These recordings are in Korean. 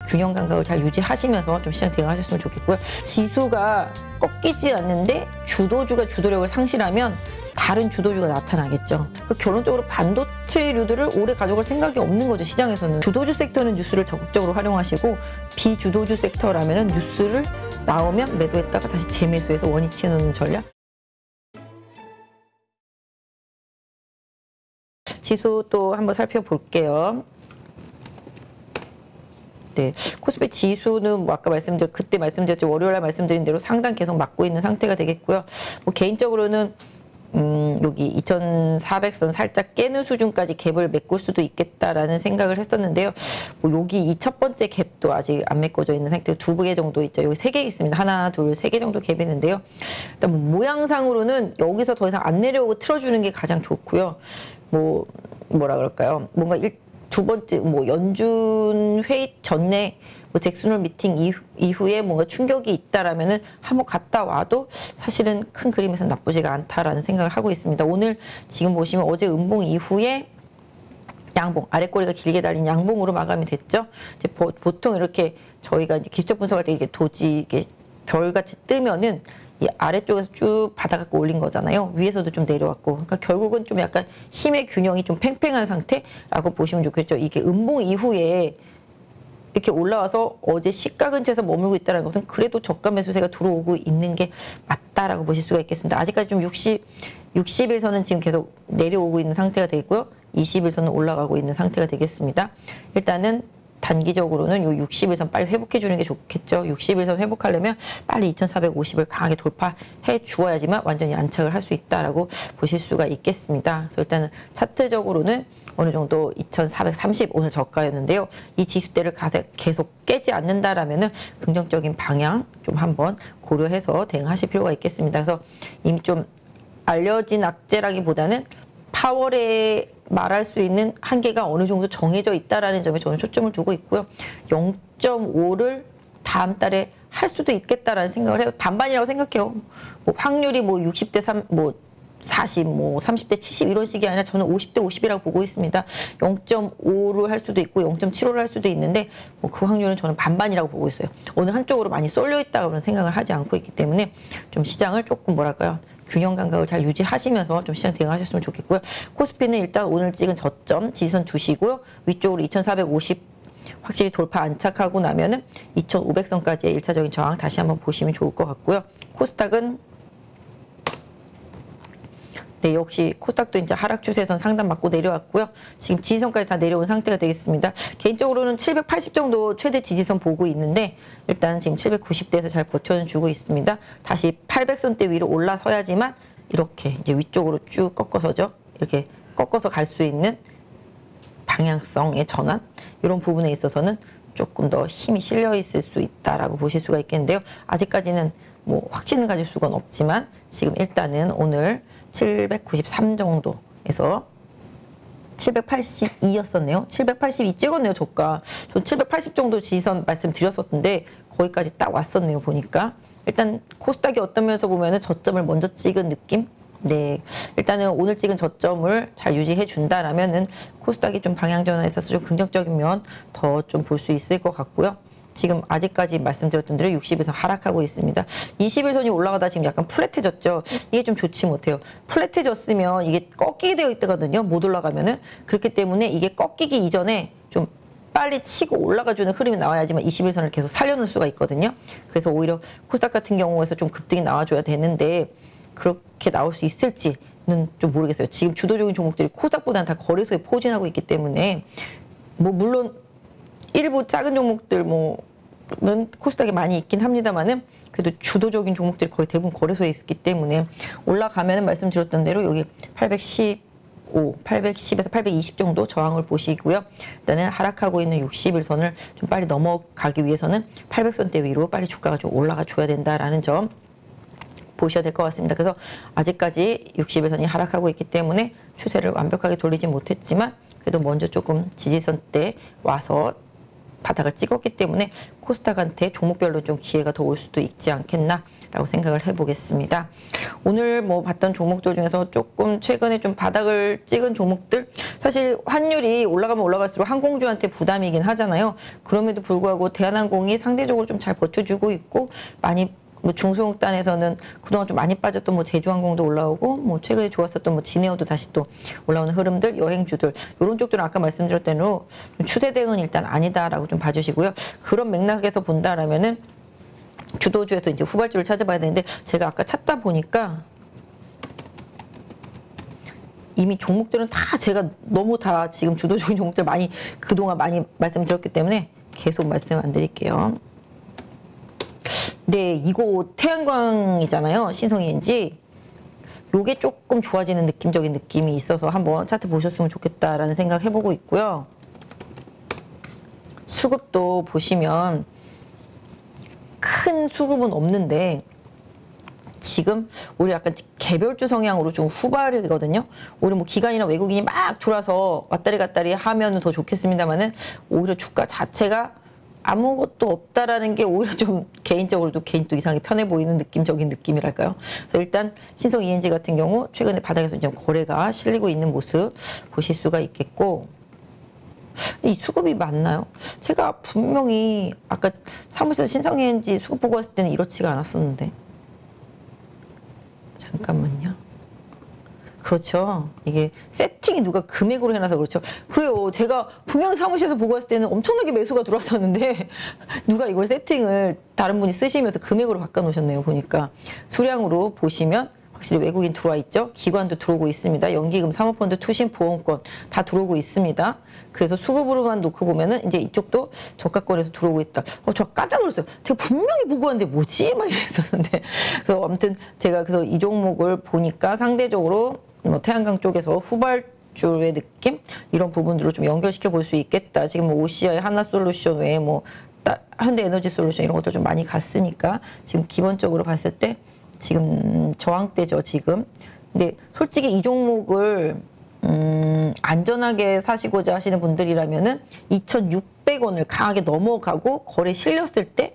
균형 감각을 잘 유지하시면서 좀 시장 대응하셨으면 좋겠고요. 지수가 꺾이지 않는데 주도주가 주도력을 상실하면 다른 주도주가 나타나겠죠. 결론적으로 반도체류들을 오래 가져갈 생각이 없는 거죠. 시장에서는. 주도주 섹터는 뉴스를 적극적으로 활용하시고 비주도주 섹터라면 뉴스를 나오면 매도했다가 다시 재매수해서 원위치해 놓는 전략. 지수 또 한번 살펴볼게요. 네, 코스피 지수는 뭐 아까 그때 말씀드렸죠. 월요일날 말씀드린 대로 상단 계속 막고 있는 상태가 되겠고요. 뭐 개인적으로는 여기 2400선 살짝 깨는 수준까지 갭을 메꿀 수도 있겠다라는 생각을 했었는데요. 뭐 여기 이 첫 번째 갭도 아직 안 메꿔져 있는 상태고 2개 정도 있죠. 여기 3개 있습니다. 하나, 둘, 3개 정도 갭이 있는데요. 일단 뭐 모양상으로는 여기서 더 이상 안 내려오고 틀어주는 게 가장 좋고요. 뭐라 그럴까요? 뭔가 두 번째 뭐 연준 회의 전에 뭐 잭슨홀 미팅 이후에 뭔가 충격이 있다라면은 한번 갔다 와도 사실은 큰 그림에서 나쁘지가 않다라는 생각을 하고 있습니다. 오늘 지금 보시면 어제 음봉 이후에 양봉, 아랫꼬리가 길게 달린 양봉으로 마감이 됐죠. 이제 보통 이렇게 저희가 이제 기술적 분석할 때 이게 도지 이게 별같이 뜨면은 이 아래쪽에서 쭉 받아갖고 올린 거잖아요. 위에서도 좀 내려왔고. 그러니까 결국은 좀 약간 힘의 균형이 좀 팽팽한 상태라고 보시면 좋겠죠. 이게 음봉 이후에 이렇게 올라와서 어제 시가 근처에서 머물고 있다는 것은 그래도 저가 매수세가 들어오고 있는 게 맞다라고 보실 수가 있겠습니다. 아직까지 좀 60일선은 지금 계속 내려오고 있는 상태가 되겠고요. 20일선은 올라가고 있는 상태가 되겠습니다. 일단은 단기적으로는 요 60일선 빨리 회복해 주는 게 좋겠죠. 60일선 회복하려면 빨리 2450을 강하게 돌파해 주어야지만 완전히 안착을 할 수 있다라고 보실 수가 있겠습니다. 그래서 일단은 차트적으로는 어느 정도 2430 오늘 저가였는데요. 이 지수대를 계속 깨지 않는다라면은 긍정적인 방향 좀 한번 고려해서 대응하실 필요가 있겠습니다. 그래서 이미 좀 알려진 악재라기보다는 파월에 말할 수 있는 한계가 어느 정도 정해져 있다라는 점에 저는 초점을 두고 있고요. 0.5를 다음 달에 할 수도 있겠다라는 생각을 해요. 반반이라고 생각해요. 뭐 확률이 뭐 60대 3, 뭐 40, 뭐 30대 70 이런 식이 아니라 저는 50대 50이라고 보고 있습니다. 0.5를 할 수도 있고 0.75를 할 수도 있는데 뭐 그 확률은 저는 반반이라고 보고 있어요. 어느 한쪽으로 많이 쏠려 있다고 생각을 하지 않고 있기 때문에 좀 시장을 조금 뭐랄까요. 균형 감각을 잘 유지하시면서 좀 시장 대응하셨으면 좋겠고요. 코스피는 일단 오늘 찍은 저점 지지선 두시고요. 위쪽으로 2450 확실히 돌파 안착하고 나면은 2500선까지의 1차적인 저항 다시 한번 보시면 좋을 것 같고요. 코스닥은 네, 역시 코스닥도 이제 하락 추세선 상단 맞고 내려왔고요. 지금 지지선까지 다 내려온 상태가 되겠습니다. 개인적으로는 780 정도 최대 지지선 보고 있는데 일단 지금 790대에서 잘 버텨주고 있습니다. 다시 800선대 위로 올라서야지만 이렇게 이제 위쪽으로 쭉 꺾어서죠. 이렇게 꺾어서 갈 수 있는 방향성의 전환 이런 부분에 있어서는 조금 더 힘이 실려 있을 수 있다라고 보실 수가 있겠는데요. 아직까지는 뭐 확신을 가질 수는 없지만 지금 일단은 오늘 793 정도에서 782였었네요. 782 찍었네요, 저가. 전 780 정도 지지선 말씀드렸었는데 거기까지 딱 왔었네요, 보니까. 일단 코스닥이 어떤 면에서 보면은 저점을 먼저 찍은 느낌? 네, 일단은 오늘 찍은 저점을 잘 유지해 준다라면은 코스닥이 좀 방향 전환에 있어서 좀 긍정적인 면 더 좀 볼 수 있을 것 같고요. 지금 아직까지 말씀드렸던 대로 60일선 하락하고 있습니다. 20일선이 올라가다 지금 약간 플랫해졌죠. 이게 좀 좋지 못해요. 플랫해졌으면 이게 꺾이게 되어 있거든요. 못 올라가면은. 그렇기 때문에 이게 꺾이기 이전에 좀 빨리 치고 올라가주는 흐름이 나와야지만 21선을 계속 살려놓을 수가 있거든요. 그래서 오히려 코스닥 같은 경우에서 좀 급등이 나와줘야 되는데 그렇게 나올 수 있을지는 좀 모르겠어요. 지금 주도적인 종목들이 코스닥보다는 다 거래소에 포진하고 있기 때문에 뭐 물론 일부 작은 종목들 뭐는 코스닥에 많이 있긴 합니다만은 그래도 주도적인 종목들이 거의 대부분 거래소에 있기 때문에 올라가면은 말씀드렸던 대로 여기 815, 810에서 820 정도 저항을 보시고요. 일단은 하락하고 있는 60일선을 좀 빨리 넘어가기 위해서는 800선대 위로 빨리 주가가 좀 올라가 줘야 된다라는 점 보셔야 될 것 같습니다. 그래서 아직까지 60일선이 하락하고 있기 때문에 추세를 완벽하게 돌리지 못했지만 그래도 먼저 조금 지지선 때 와서 바닥을 찍었기 때문에 코스닥한테 종목별로 좀 기회가 더 올 수도 있지 않겠나라고 생각을 해보겠습니다. 오늘 뭐 봤던 종목들 중에서 조금 최근에 좀 바닥을 찍은 종목들, 사실 환율이 올라가면 올라갈수록 항공주한테 부담이긴 하잖아요. 그럼에도 불구하고 대한항공이 상대적으로 좀 잘 버텨주고 있고, 많이 뭐 중소형단에서는 그동안 좀 많이 빠졌던 뭐 제주항공도 올라오고, 뭐 최근에 좋았었던 뭐 진에어도 다시 또 올라오는 흐름들, 여행주들, 이런 쪽들은 아까 말씀드렸던 대로 추세 대응은 일단 아니다라고 좀 봐주시고요. 그런 맥락에서 본다라면은 주도주에서 이제 후발주를 찾아봐야 되는데, 제가 아까 찾다 보니까 이미 종목들은 다 제가 너무 다 지금 주도적인 종목들 많이 그동안 많이 말씀드렸기 때문에 계속 말씀 안 드릴게요. 네, 이거 태양광이잖아요. 신성ENG. 요게 조금 좋아지는 느낌적인 느낌이 있어서 한번 차트 보셨으면 좋겠다라는 생각 해보고 있고요. 수급도 보시면 큰 수급은 없는데 지금 오히려 약간 개별주 성향으로 좀 후발이거든요. 오히려 뭐 기관이나 외국인이 막 졸아서 왔다리 갔다리 하면 더 좋겠습니다만은, 오히려 주가 자체가 아무것도 없다라는 게 오히려 좀 개인적으로도 개인 또 이상하게 편해 보이는 느낌적인 느낌이랄까요. 그래서 일단 신성ENG 같은 경우 최근에 바닥에서 좀 거래가 실리고 있는 모습 보실 수가 있겠고, 이 수급이 맞나요? 제가 분명히 아까 사무실에서 신성ENG 수급 보고 왔을 때는 이렇지가 않았었는데, 잠깐만요. 그렇죠. 이게 세팅이 누가 금액으로 해놔서 그렇죠. 그래요. 제가 분명히 사무실에서 보고 왔을 때는 엄청나게 매수가 들어왔었는데 누가 이걸 세팅을 다른 분이 쓰시면서 금액으로 바꿔놓으셨네요. 보니까 수량으로 보시면 확실히 외국인 들어와 있죠. 기관도 들어오고 있습니다. 연기금, 사모펀드, 투신, 보험권 다 들어오고 있습니다. 그래서 수급으로만 놓고 보면은 이제 이쪽도 저가권에서 들어오고 있다. 저 깜짝 놀랐어요. 제가 분명히 보고 왔는데 뭐지? 막 이랬었는데. 그래서 아무튼 제가 그래서 이 종목을 보니까 상대적으로 뭐 태양광 쪽에서 후발주의 느낌, 이런 부분들을 좀 연결시켜 볼 수 있겠다. 지금 뭐 OCI, 하나솔루션 외에 뭐 현대에너지솔루션 이런 것도 좀 많이 갔으니까 지금 기본적으로 봤을 때 지금 저항대죠, 지금. 근데 솔직히 이 종목을 안전하게 사시고자 하시는 분들이라면은 2,600원을 강하게 넘어가고 거래 실렸을 때,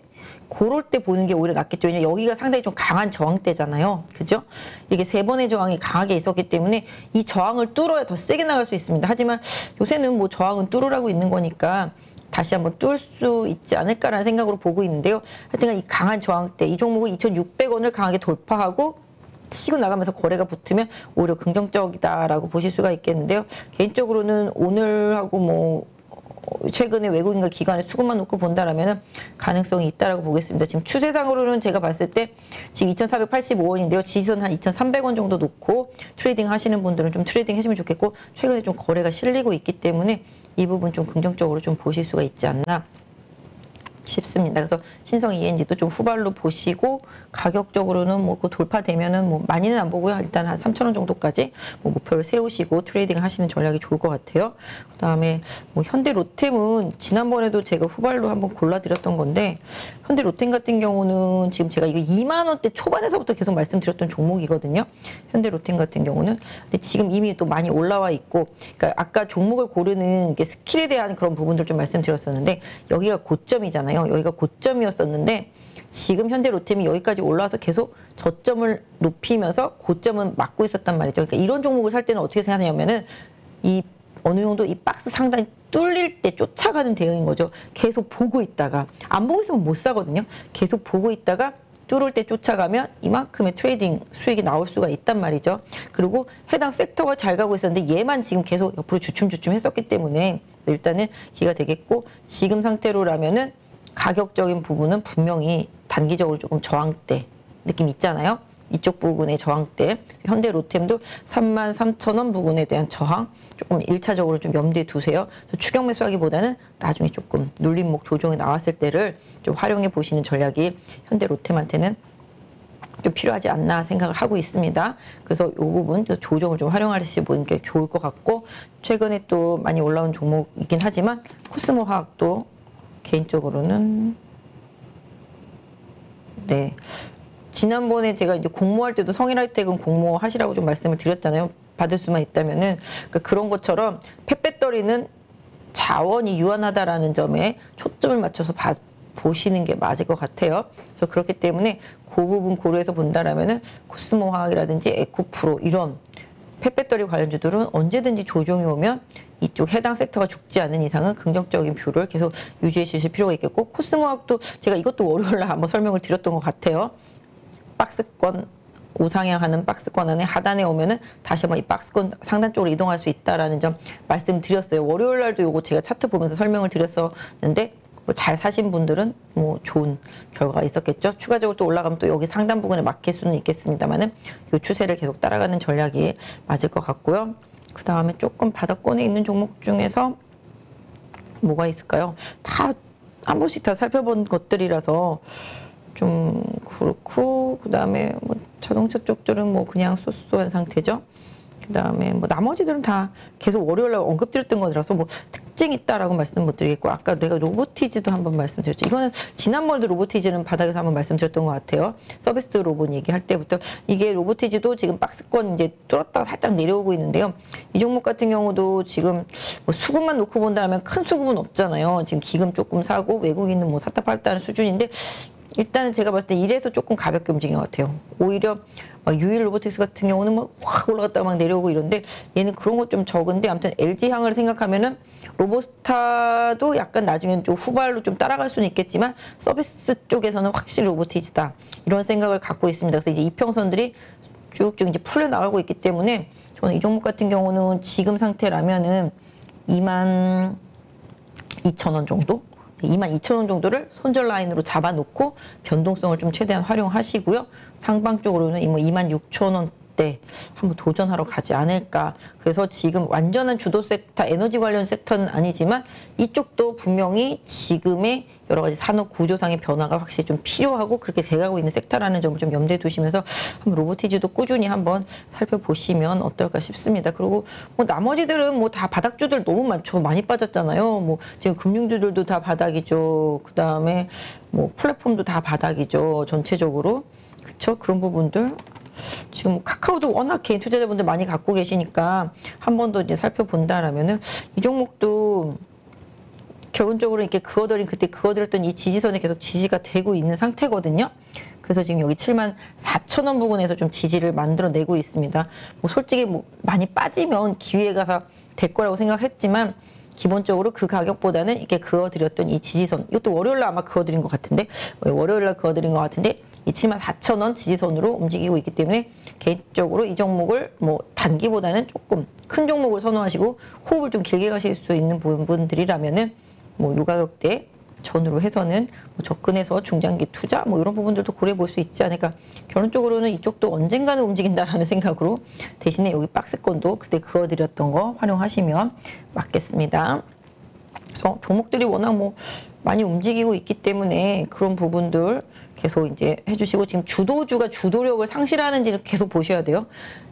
그럴 때 보는 게 오히려 낫겠죠. 왜냐면 여기가 상당히 좀 강한 저항대잖아요. 그죠? 이게 세 번의 저항이 강하게 있었기 때문에 이 저항을 뚫어야 더 세게 나갈 수 있습니다. 하지만 요새는 뭐 저항은 뚫으라고 있는 거니까 다시 한번 뚫을 수 있지 않을까라는 생각으로 보고 있는데요. 하여튼 이 강한 저항대, 이 종목은 2,600원을 강하게 돌파하고 치고 나가면서 거래가 붙으면 오히려 긍정적이다라고 보실 수가 있겠는데요. 개인적으로는 오늘하고 뭐 최근에 외국인과 기관의 수급만 놓고 본다라면은 가능성이 있다라고 보겠습니다. 지금 추세상으로는 제가 봤을 때 지금 2,485원인데요. 지지선 한 2,300원 정도 놓고 트레이딩 하시는 분들은 좀 트레이딩 하시면 좋겠고, 최근에 좀 거래가 실리고 있기 때문에 이 부분 좀 긍정적으로 좀 보실 수가 있지 않나 싶습니다. 그래서 신성ENG도 좀 후발로 보시고, 가격적으로는 뭐 그 돌파되면은 뭐 많이는 안 보고요. 일단 한 3,000원 정도까지 뭐 목표를 세우시고 트레이딩 하시는 전략이 좋을 것 같아요. 그다음에 뭐 현대 로템은 지난번에도 제가 후발로 한번 골라드렸던 건데, 현대 로템 같은 경우는 지금 제가 이거 2만 원대 초반에서부터 계속 말씀드렸던 종목이거든요. 현대 로템 같은 경우는. 근데 지금 이미 또 많이 올라와 있고, 그러니까 아까 종목을 고르는 게 스킬에 대한 그런 부분들 좀 말씀드렸었는데, 여기가 고점이잖아요. 여기가 고점이었었는데 지금 현대 로템이 여기까지 올라와서 계속 저점을 높이면서 고점은 막고 있었단 말이죠. 그러니까 이런 종목을 살 때는 어떻게 생각하냐면은 이 어느 정도 이 박스 상단이 뚫릴 때 쫓아가는 대응인 거죠. 계속 보고 있다가, 안 보고 있으면 못 사거든요. 계속 보고 있다가 뚫을 때 쫓아가면 이만큼의 트레이딩 수익이 나올 수가 있단 말이죠. 그리고 해당 섹터가 잘 가고 있었는데 얘만 지금 계속 옆으로 주춤주춤 했었기 때문에 일단은 기회가 되겠고, 지금 상태로라면은 가격적인 부분은 분명히 단기적으로 조금 저항대 느낌 있잖아요. 이쪽 부분의 저항대, 현대 로템도 33,000원 부분에 대한 저항 조금 1차적으로 좀 염두에 두세요. 추격 매수하기보다는 나중에 조금 눌림목 조정이 나왔을 때를 좀 활용해 보시는 전략이 현대 로템한테는 좀 필요하지 않나 생각을 하고 있습니다. 그래서 이 부분 조정을 좀 활용하시는 게 좋을 것 같고, 최근에 또 많이 올라온 종목이긴 하지만 코스모 화학도 개인적으로는 네, 지난번에 제가 이제 공모할 때도 성일하이텍은 공모하시라고 좀 말씀을 드렸잖아요. 받을 수만 있다면은. 그러니까 그런 것처럼 펫배터리는 자원이 유한하다라는 점에 초점을 맞춰서 보시는 게 맞을 것 같아요. 그래서 그렇기 때문에 그 부분 고려해서 본다라면은 코스모화학이라든지 에코프로 이런 펫배터리 관련주들은 언제든지 조정이 오면 이쪽 해당 섹터가 죽지 않는 이상은 긍정적인 뷰를 계속 유지해 주실 필요가 있겠고, 코스모화학도 제가 이것도 월요일날 한번 설명을 드렸던 것 같아요. 박스권 우상향하는 박스권 안에 하단에 오면은 다시 한번 이 박스권 상단 쪽으로 이동할 수 있다라는 점 말씀드렸어요. 월요일날도 요거 제가 차트 보면서 설명을 드렸었는데 뭐 잘 사신 분들은 뭐 좋은 결과가 있었겠죠. 추가적으로 또 올라가면 또 여기 상단 부분에 막힐 수는 있겠습니다만은 이 추세를 계속 따라가는 전략이 맞을 것 같고요. 그 다음에 조금 바닥권에 있는 종목 중에서 뭐가 있을까요? 다 한 번씩 다 살펴본 것들이라서 좀 그렇고, 그 다음에 뭐 자동차 쪽들은 뭐 그냥 쏘쏘한 상태죠. 그 다음에 뭐 나머지들은 다 계속 월요일날 언급드렸던 거라서 뭐 특징이 있다라고 말씀 못 드리겠고, 아까 내가 로보티즈도 한번 말씀드렸죠. 이거는 지난번에도 로보티즈는 바닥에서 한번 말씀드렸던 것 같아요. 서비스 로봇 얘기할 때부터 이게 로보티즈도 지금 박스권 이제 뚫었다가 살짝 내려오고 있는데요. 이 종목 같은 경우도 지금 뭐 수급만 놓고 본다면 큰 수급은 없잖아요. 지금 기금 조금 사고 외국인은 뭐 샀다 팔다 하는 수준인데, 일단은 제가 봤을 때 이래서 조금 가볍게 움직인 것 같아요. 오히려 유일 로보틱스 같은 경우는 막 확 올라갔다가 막 내려오고 이런데, 얘는 그런 거 좀 적은데, 아무튼 LG향을 생각하면은 로보스타도 약간 나중엔 좀 후발로 좀 따라갈 수는 있겠지만 서비스 쪽에서는 확실히 로보티즈다, 이런 생각을 갖고 있습니다. 그래서 이제 이평선들이 쭉쭉 이제 풀려 나가고 있기 때문에 저는 이 종목 같은 경우는 지금 상태라면은 22,000원 정도? 22,000원 정도를 손절 라인으로 잡아놓고 변동성을 좀 최대한 활용하시고요. 상방 쪽으로는 26,000원대 한번 도전하러 가지 않을까. 그래서 지금 완전한 주도 섹터, 에너지 관련 섹터는 아니지만 이쪽도 분명히 지금의 여러 가지 산업 구조상의 변화가 확실히 좀 필요하고 그렇게 돼가고 있는 섹터라는 점을 좀 염두에 두시면서 한번 로보티즈도 꾸준히 한번 살펴보시면 어떨까 싶습니다. 그리고 뭐 나머지들은 뭐 다 바닥주들 너무 많죠. 많이 빠졌잖아요. 뭐 지금 금융주들도 다 바닥이죠. 그 다음에 뭐 플랫폼도 다 바닥이죠. 전체적으로. 그쵸? 그런 부분들. 지금 카카오도 워낙 개인 투자자분들 많이 갖고 계시니까 한 번 더 이제 살펴본다라면은 이 종목도 결론적으로 이렇게 그때 그어들었던 이 지지선에 계속 지지가 되고 있는 상태거든요. 그래서 지금 여기 74,000원 부근에서 좀 지지를 만들어내고 있습니다. 뭐 솔직히 뭐 많이 빠지면 기회가 될 거라고 생각했지만 기본적으로 그 가격보다는 이렇게 그어드렸던 이 지지선, 이것도 월요일날 아마 그어드린 것 같은데, 월요일날 그어드린 것 같은데 이 74,000원 지지선으로 움직이고 있기 때문에 개인적으로 이 종목을 뭐 단기보다는 조금 큰 종목을 선호하시고 호흡을 좀 길게 가실 수 있는 분들이라면은 뭐 요 가격대 전후로 해서는 뭐 접근해서 중장기 투자 뭐 이런 부분들도 고려해 볼 수 있지 않을까. 결론적으로는 이쪽도 언젠가는 움직인다라는 생각으로 대신에 여기 박스권도 그때 그어드렸던 거 활용하시면 맞겠습니다. 그래서 종목들이 워낙 뭐 많이 움직이고 있기 때문에 그런 부분들 계속 이제 해주시고, 지금 주도주가 주도력을 상실하는지를 계속 보셔야 돼요.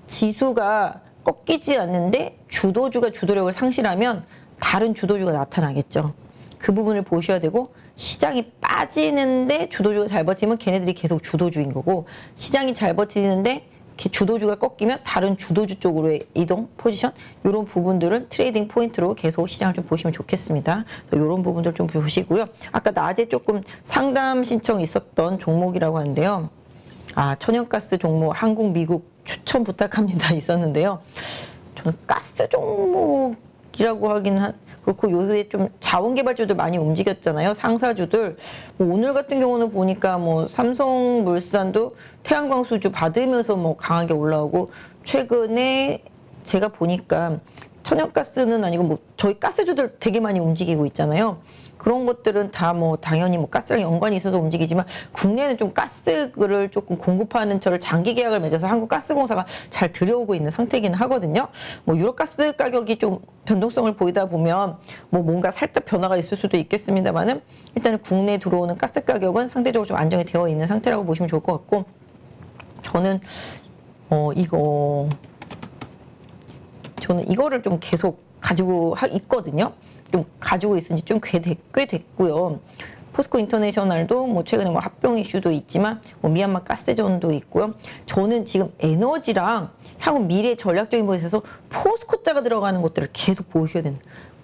지수가 꺾이지 않는데 주도주가 주도력을 상실하면 다른 주도주가 나타나겠죠. 그 부분을 보셔야 되고, 시장이 빠지는데 주도주가 잘 버티면 걔네들이 계속 주도주인 거고, 시장이 잘 버티는데 주도주가 꺾이면 다른 주도주 쪽으로의 이동 포지션, 이런 부분들은 트레이딩 포인트로 계속 시장을 좀 보시면 좋겠습니다. 이런 부분들 좀 보시고요. 아까 낮에 조금 상담 신청 있었던 종목이라고 하는데요. 천연가스 종목 한국 미국 추천 부탁합니다 있었는데요. 저는 가스 종목이라고 하긴 그렇고, 요새 좀 자원개발주들 많이 움직였잖아요. 상사주들. 뭐 오늘 같은 경우는 보니까 뭐 삼성물산도 태양광수주 받으면서 뭐 강하게 올라오고, 최근에 제가 보니까 천연가스는 아니고 뭐 저희 가스주들 되게 많이 움직이고 있잖아요. 그런 것들은 다 뭐 당연히 뭐 가스랑 연관이 있어서 움직이지만, 국내는 좀 가스를 조금 공급하는 처를 장기 계약을 맺어서 한국가스공사가 잘 들여오고 있는 상태이긴 하거든요. 뭐 유럽가스 가격이 좀 변동성을 보이다 보면 뭐 뭔가 살짝 변화가 있을 수도 있겠습니다만은, 일단은 국내에 들어오는 가스 가격은 상대적으로 좀 안정이 되어 있는 상태라고 보시면 좋을 것 같고, 저는 이거를 좀 계속 가지고 있거든요. 좀 가지고 있은 지 좀 꽤 됐고요. 포스코 인터내셔널도 뭐 최근에 뭐 합병 이슈도 있지만 뭐 미얀마 가스전도 있고요. 저는 지금 에너지랑 향후 미래 전략적인 부분에서 포스코자가 들어가는 것들을 계속 보셔야 되는.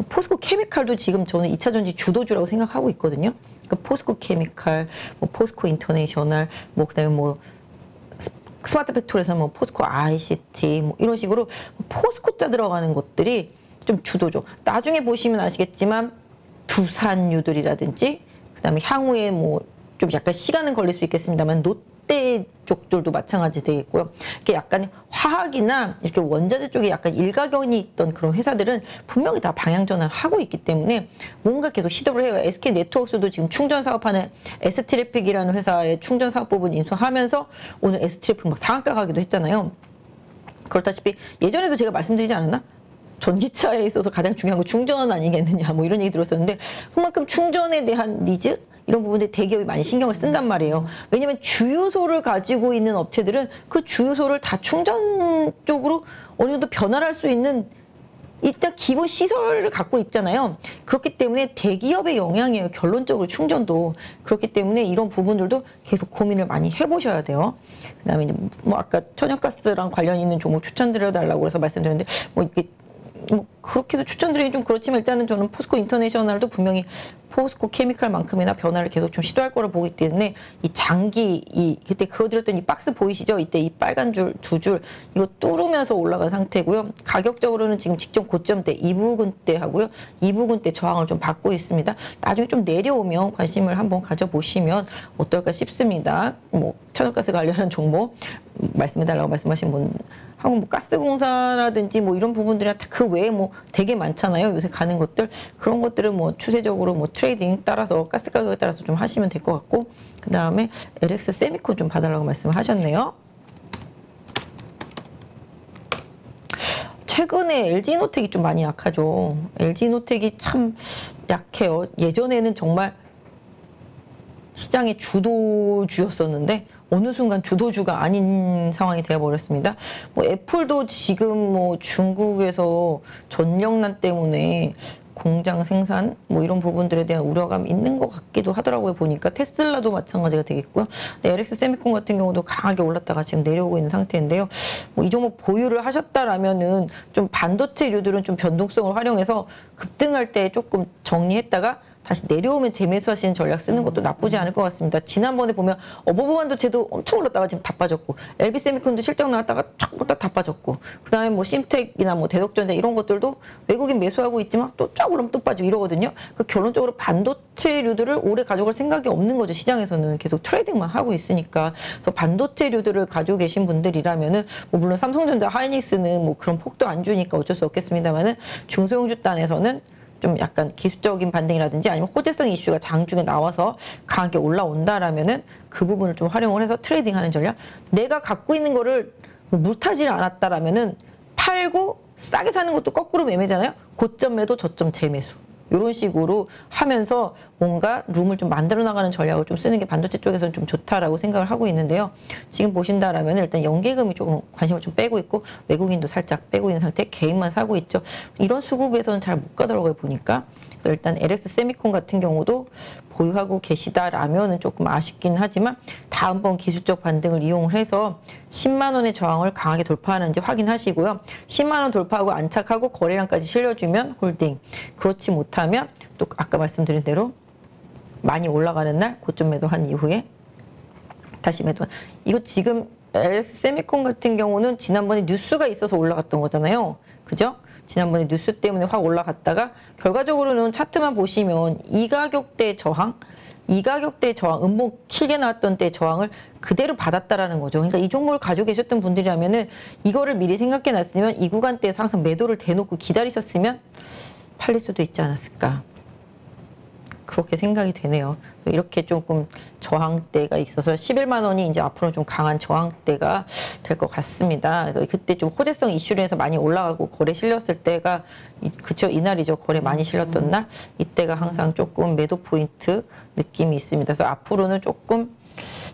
포스코 케미칼도 지금 저는 2차 전지 주도주라고 생각하고 있거든요. 그 포스코 케미칼, 뭐 포스코 인터내셔널, 뭐 그다음에 뭐 스마트 팩토리에서 뭐 포스코 ICT 뭐 이런 식으로 포스코자 들어가는 것들이 좀 주도죠. 나중에 보시면 아시겠지만 두산유들이라든지 그다음에 향후에 뭐 좀 약간 시간은 걸릴 수 있겠습니다만 롯데 쪽들도 마찬가지 되겠고요. 이렇게 약간 화학이나 이렇게 원자재 쪽에 약간 일가견이 있던 그런 회사들은 분명히 다 방향 전환을 하고 있기 때문에 뭔가 계속 시도를 해요. SK 네트워크스도 지금 충전 사업하는 S트래픽이라는 회사의 충전 사업 부분 인수하면서 오늘 S트래픽 막 상한가 가기도 했잖아요. 그렇다시피 예전에도 제가 말씀드리지 않았나? 전기차에 있어서 가장 중요한 거 충전 아니겠느냐 뭐 이런 얘기 들었었는데 그만큼 충전에 대한 니즈 이런 부분들 대기업이 많이 신경을 쓴단 말이에요. 왜냐면 주유소를 가지고 있는 업체들은 그 주유소를 다 충전 쪽으로 어느 정도 변화를 할 수 있는 일단 기본 시설을 갖고 있잖아요. 그렇기 때문에 대기업의 영향이에요. 결론적으로 충전도. 그렇기 때문에 이런 부분들도 계속 고민을 많이 해보셔야 돼요. 그다음에 이제 뭐 아까 천연가스랑 관련 있는 종목 추천드려달라고 해서 말씀드렸는데 뭐 이게 뭐 그렇게 해서 추천드리긴 좀 그렇지만 일단은 저는 포스코 인터내셔널도 분명히 포스코 케미칼만큼이나 변화를 계속 좀 시도할 거로 보기 때문에 이 장기 그때 그거 드렸던 이 박스 보이시죠? 이때 이 빨간 줄 두 줄 이거 뚫으면서 올라간 상태고요. 가격적으로는 지금 직전 고점대 2부근대 하고요. 2부근대 저항을 좀 받고 있습니다. 나중에 좀 내려오면 관심을 한번 가져보시면 어떨까 싶습니다. 뭐 천연가스 관련한 종목 말씀해달라고 말씀하신 분 하고 뭐 가스공사라든지 뭐 이런 부분들이나 그 외에 뭐 되게 많잖아요. 요새 가는 것들 그런 것들은 뭐 추세적으로 뭐 트레이딩 따라서 가스 가격에 따라서 좀 하시면 될 것 같고 그 다음에 LX 세미콘 좀 봐달라고 말씀을 하셨네요. 최근에 LG노텍이 좀 많이 약하죠. LG노텍이 참 약해요. 예전에는 정말 시장의 주도주였었는데 어느 순간 주도주가 아닌 상황이 되어버렸습니다. 뭐 애플도 지금 뭐 중국에서 전력난 때문에 공장 생산 뭐 이런 부분들에 대한 우려감이 있는 것 같기도 하더라고요. 보니까 테슬라도 마찬가지가 되겠고요. LX 세미콘 같은 경우도 강하게 올랐다가 지금 내려오고 있는 상태인데요. 뭐 이 종목 보유를 하셨다라면은 좀 반도체류들은 좀 변동성을 활용해서 급등할 때 조금 정리했다가 다시 내려오면 재매수하시는 전략 쓰는 것도 나쁘지 않을 것 같습니다. 지난번에 보면 어버버 반도체도 엄청 올랐다가 지금 다 빠졌고 LB세미콘도 실적 나왔다가 쫙 올랐다 다 빠졌고 그 다음에 뭐 심텍이나 뭐 대덕전자 이런 것들도 외국인 매수하고 있지만 또 쫙 오르면 또 빠지고 이러거든요. 그 결론적으로 반도체류들을 오래 가져갈 생각이 없는 거죠. 시장에서는 계속 트레이딩만 하고 있으니까. 그래서 반도체류들을 가지고 계신 분들이라면은 뭐 물론 삼성전자, 하이닉스는 뭐 그런 폭도 안 주니까 어쩔 수 없겠습니다만은 중소형주 단에서는 좀 약간 기술적인 반등이라든지 아니면 호재성 이슈가 장중에 나와서 강하게 올라온다라면은 그 부분을 좀 활용을 해서 트레이딩하는 전략. 내가 갖고 있는 거를 뭐 물타지를 않았다라면은 팔고 싸게 사는 것도 거꾸로 매매잖아요. 고점 매도 저점 재매수. 이런 식으로 하면서 뭔가 룸을 좀 만들어 나가는 전략을 좀 쓰는 게 반도체 쪽에서는 좀 좋다라고 생각을 하고 있는데요. 지금 보신다라면 일단 연계금이 조금 관심을 좀 빼고 있고 외국인도 살짝 빼고 있는 상태, 개인만 사고 있죠. 이런 수급에서는 잘 못 가더라고요 보니까. 그래서 일단 LX 세미콘 같은 경우도 보유하고 계시다라면은 조금 아쉽긴 하지만 다음번 기술적 반등을 이용해서 10만 원의 저항을 강하게 돌파하는지 확인하시고요. 10만 원 돌파하고 안착하고 거래량까지 실려주면 홀딩. 그렇지 못하면 또 아까 말씀드린 대로 많이 올라가는 날 고점 매도한 이후에 다시 매도. 이거 지금 LX 세미콘 같은 경우는 지난번에 뉴스가 있어서 올라갔던 거잖아요. 그죠? 지난번에 뉴스 때문에 확 올라갔다가 결과적으로는 차트만 보시면 이 가격대 저항, 음봉 길게 나왔던 때 저항을 그대로 받았다라는 거죠. 그러니까 이 종목을 가지고 계셨던 분들이라면은 이거를 미리 생각해 놨으면 이 구간대에서 항상 매도를 대놓고 기다리셨으면 팔릴 수도 있지 않았을까. 그렇게 생각이 되네요. 이렇게 조금 저항대가 있어서 11만 원이 이제 앞으로 좀 강한 저항대가 될 것 같습니다. 그래서 그때 좀 호재성 이슈로 해서 많이 올라가고 거래 실렸을 때가 그쵸 이날이죠. 거래 많이 실렸던 날 이때가 항상 조금 매도 포인트 느낌이 있습니다. 그래서 앞으로는 조금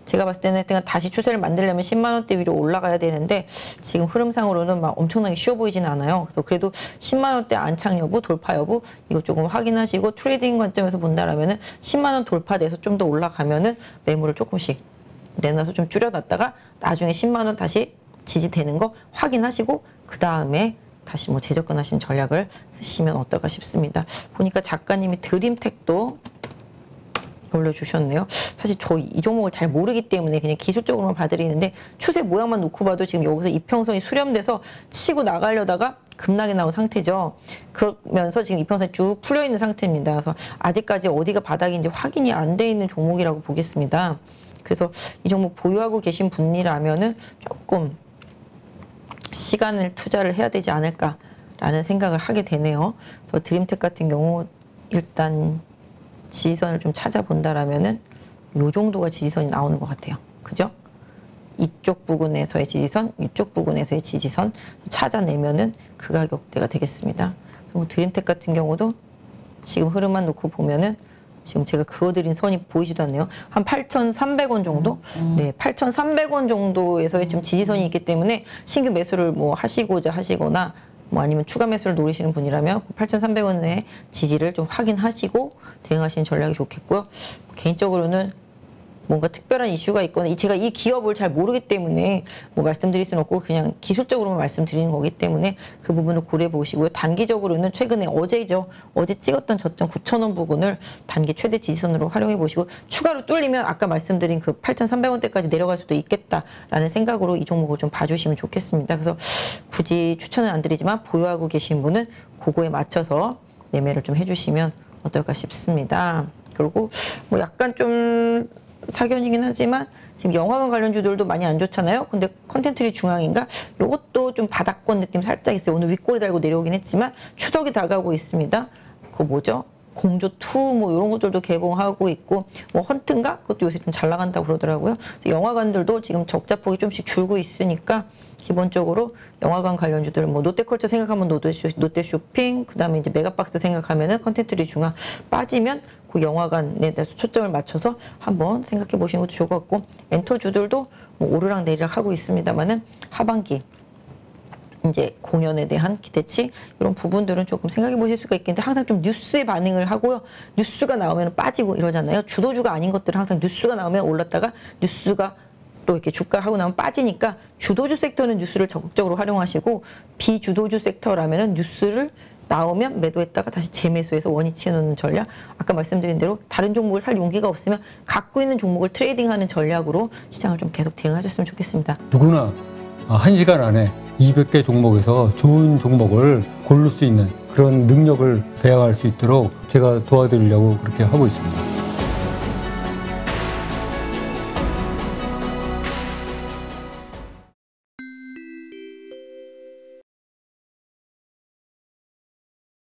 제가 봤을 때는 다시 추세를 만들려면 10만 원대 위로 올라가야 되는데 지금 흐름상으로는 막 엄청나게 쉬워 보이진 않아요. 그래서 그래도 10만 원대 안착 여부, 돌파 여부 이거 조금 확인하시고 트레이딩 관점에서 본다라면은 10만 원 돌파돼서 좀 더 올라가면은 매물을 조금씩 내놔서 좀 줄여놨다가 나중에 10만 원 다시 지지되는 거 확인하시고 그 다음에 다시 뭐 재접근하시는 전략을 쓰시면 어떨까 싶습니다. 보니까 작가님이 드림텍도 올려주셨네요. 사실 저 이 종목을 잘 모르기 때문에 그냥 기술적으로만 봐드리는데 추세 모양만 놓고 봐도 지금 여기서 이평선이 수렴돼서 치고 나가려다가 급락이 나온 상태죠. 그러면서 지금 이평선이 쭉 풀려 있는 상태입니다. 그래서 아직까지 어디가 바닥인지 확인이 안 돼 있는 종목이라고 보겠습니다. 그래서 이 종목 보유하고 계신 분이라면은 조금 시간을 투자를 해야 되지 않을까라는 생각을 하게 되네요. 그래서 드림텍 같은 경우 일단 지지선을 좀 찾아본다라면은 요 정도가 지지선이 나오는 것 같아요. 그죠? 이쪽 부분에서의 지지선, 이쪽 부분에서의 지지선 찾아내면은 그 가격대가 되겠습니다. 그리고 드림텍 같은 경우도 지금 흐름만 놓고 보면은 지금 제가 그어드린 선이 보이지도 않네요. 한 8,300원 정도? 네, 8,300원 정도에서의 좀 지지선이 있기 때문에 신규 매수를 뭐 하시고자 하시거나 뭐 아니면 추가 매수를 노리시는 분이라면 8,300원의 지지를 좀 확인하시고 대응하시는 전략이 좋겠고요. 개인적으로는 뭔가 특별한 이슈가 있거나 제가 이 기업을 잘 모르기 때문에 뭐 말씀드릴 수는 없고 그냥 기술적으로만 말씀드리는 거기 때문에 그 부분을 고려해 보시고요. 단기적으로는 최근에 어제죠. 어제 찍었던 저점 9,000원 부분을 단기 최대 지지선으로 활용해 보시고 추가로 뚫리면 아까 말씀드린 그 8,300원대까지 내려갈 수도 있겠다라는 생각으로 이 종목을 좀 봐주시면 좋겠습니다. 그래서 굳이 추천은 안 드리지만 보유하고 계신 분은 그거에 맞춰서 매매를 좀 해주시면 어떨까 싶습니다. 그리고 뭐 약간 좀 사견이긴 하지만 지금 영화관 관련주들도 많이 안 좋잖아요. 근데 컨텐츠리 중앙인가? 요것도 좀 바닥권 느낌 살짝 있어요. 오늘 윗꼬리 달고 내려오긴 했지만 추석이 다가오고 있습니다. 그거 뭐죠? 공조2 뭐 이런 것들도 개봉하고 있고 뭐 헌트인가? 그것도 요새 좀 잘 나간다고 그러더라고요. 영화관들도 지금 적자폭이 좀씩 줄고 있으니까 기본적으로 영화관 관련주들 뭐 롯데컬처 생각하면 롯데쇼핑 그다음에 이제 메가박스 생각하면은 컨텐츠리 중앙 빠지면 그 영화관에 대해서 초점을 맞춰서 한번 생각해 보시는 것도 좋을 것 같고 엔터주들도 뭐 오르락 내리락 하고 있습니다만은 하반기 이제 공연에 대한 기대치 이런 부분들은 조금 생각해 보실 수가 있겠는데 항상 좀 뉴스에 반응을 하고요. 뉴스가 나오면 빠지고 이러잖아요. 주도주가 아닌 것들은 항상 뉴스가 나오면 올랐다가 뉴스가 또 이렇게 주가 하고 나면 빠지니까 주도주 섹터는 뉴스를 적극적으로 활용하시고 비주도주 섹터라면은 뉴스를 나오면 매도했다가 다시 재매수해서 원위치해 놓는 전략. 아까 말씀드린 대로 다른 종목을 살 용기가 없으면 갖고 있는 종목을 트레이딩하는 전략으로 시장을 좀 계속 대응하셨으면 좋겠습니다. 누구나 1시간 안에 200개 종목에서 좋은 종목을 고를 수 있는 그런 능력을 배양할 수 있도록 제가 도와드리려고 그렇게 하고 있습니다.